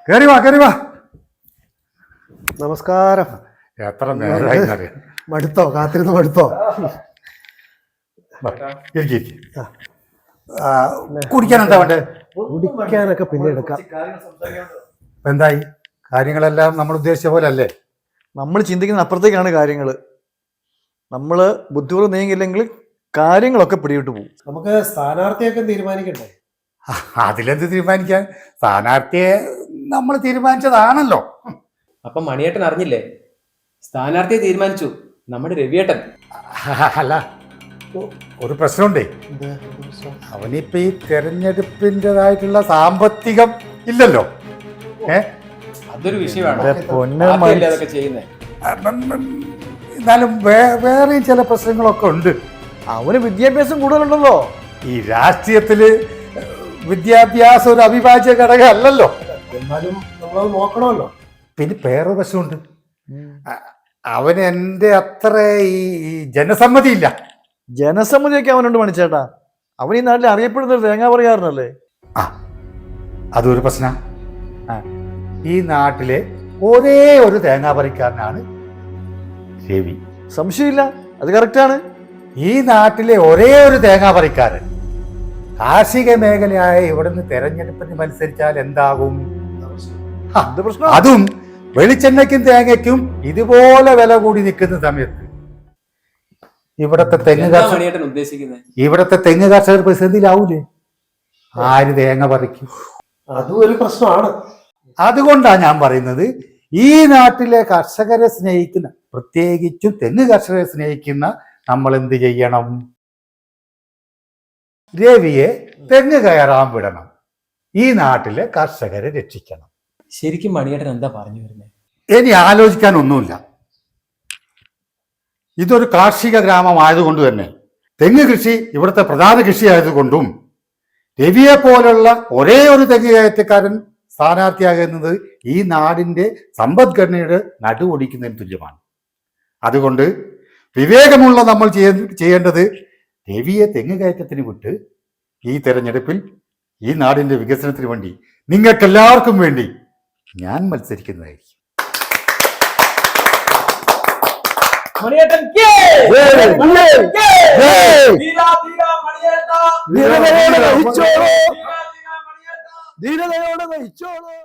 കേറി വാ കേറി വാ. നമസ്കാരം. എത്ര നേരമായി മടുത്തോ? കാത്തിരുന്ന് മടുത്തോ? കുടിക്കാൻ എന്താ വേണ്ടേ? കുടിക്കാനൊക്കെ പിന്നെ എടുക്കാം. എന്തായി? കാര്യങ്ങളെല്ലാം നമ്മൾ ഉദ്ദേശിച്ച പോലെ അല്ലേ? നമ്മൾ ചിന്തിക്കുന്ന അപ്പുറത്തേക്കാണ് കാര്യങ്ങൾ. നമ്മൾ ബുദ്ധിപൂർവ്വം നീങ്ങില്ലെങ്കിൽ കാര്യങ്ങളൊക്കെ പിടിവിട്ട് പോകും. നമുക്ക് സ്ഥാനാർത്ഥിയൊക്കെ തീരുമാനിക്കണ്ടേ? അതിലെന്ത് തീരുമാനിക്കാൻ? സ്ഥാനാർത്ഥിയെ നമ്മൾ തീരുമാനിച്ചതാണല്ലോ. അപ്പൊ മണിയേട്ടൻ അറിഞ്ഞില്ലേ? സ്ഥാനാർത്ഥിയെ തീരുമാനിച്ചു, നമ്മുടെ രവിയേട്ടൻ. അല്ല, ഒരു പ്രശ്നമുണ്ടേ. അവനിപ്പോ ഈ തെരഞ്ഞെടുപ്പിൻ്റെതായിട്ടുള്ള സാമ്പത്തികം ഇല്ലല്ലോ. അതൊരു വിഷയമാണ്. അതൊക്കെ ചെയ്യുന്നത്. എന്നാലും വേറെയും ചില പ്രശ്നങ്ങളൊക്കെ ഉണ്ട്. അവന് വിദ്യാഭ്യാസം കൂടുതലുണ്ടല്ലോ. ഈ രാഷ്ട്രീയത്തില് വിദ്യാഭ്യാസം ഒരു അവിഭാജ്യ ഘടകം അല്ലല്ലോ. എന്നാലും നമ്മളത് നോക്കണമല്ലോ. പിന്നെ വേറെ പ്രശ്നമുണ്ട്. അവന് എൻ്റെ അത്ര ഈ ജനസമ്മതി ഇല്ല. ജനസമ്മതിയൊക്കെ അവനുണ്ട് മണിച്ചേട്ടാ. അവൻ ഈ നാട്ടിൽ അറിയപ്പെടുന്ന ഒരു തേങ്ങാ പറയാറുണ്ടല്ലേ. അതൊരു പ്രശ്ന. ഈ നാട്ടിലെ ഒരേ ഒരു തേങ്ങാ പറിക്കാരനാണ് രവി. സംശയമില്ല, അത് കറക്റ്റാണ്. ഈ നാട്ടിലെ ഒരേ ഒരു തേങ്ങാ പറിക്കാരൻ കാർഷിക മേഖലയായ ഇവിടുന്ന് തെരഞ്ഞെടുപ്പിന് മത്സരിച്ചാൽ എന്താകും? അതും വെളിച്ചെണ്ണയ്ക്കും തേങ്ങയ്ക്കും ഇതുപോലെ വില കൂടി നിൽക്കുന്ന സമയത്ത് ഇവിടത്തെ തെങ്ങ് കർഷകർ പ്രതിസന്ധിയിലാവൂലേ? ആര് തേങ്ങ പറിക്കും? അതും ഒരു പ്രശ്നമാണ്. അതുകൊണ്ടാണ് ഞാൻ പറയുന്നത്, ഈ നാട്ടിലെ കർഷകരെ സ്നേഹിക്കുന്ന, പ്രത്യേകിച്ചും തെങ്ങ് കർഷകരെ സ്നേഹിക്കുന്ന നമ്മൾ എന്ത് ചെയ്യണം? രവിയെ തെങ്ങ് കയറാൻ വിടണം. ഈ നാട്ടിലെ കർഷകരെ രക്ഷിക്കണം. ശരിക്കും മണിയേട്ടൻ എന്താ പറഞ്ഞു വരുന്നത്? ഇനി ആലോചിക്കാനൊന്നുമില്ല. ഇതൊരു കാർഷിക ഗ്രാമമായതുകൊണ്ട് തന്നെ തെങ്ങ് കൃഷി ഇവിടുത്തെ പ്രധാന കൃഷിയായതുകൊണ്ടും രവിയെ പോലുള്ള ഒരേ ഒരു തെങ്ങ് കയറ്റക്കാരൻ സ്ഥാനാർത്ഥിയാകുന്നത് ഈ നാടിൻ്റെ സമ്പദ്ഘടനയുടെ നടുവൊടിക്കുന്നതിന് തുല്യമാണ്. അതുകൊണ്ട് വിവേകമുള്ള നമ്മൾ ചെയ്യേണ്ടത് രവിയെ തെങ്ങ് കയറ്റത്തിന് വിട്ട് ഈ തെരഞ്ഞെടുപ്പിൽ ഈ നാടിൻ്റെ വികസനത്തിന് വേണ്ടി, നിങ്ങൾക്കെല്ലാവർക്കും വേണ്ടി ഞാൻ മത്സരിക്കുന്നതായിരിക്കും. ധീരതയോടെ നയിച്ചോളൂ.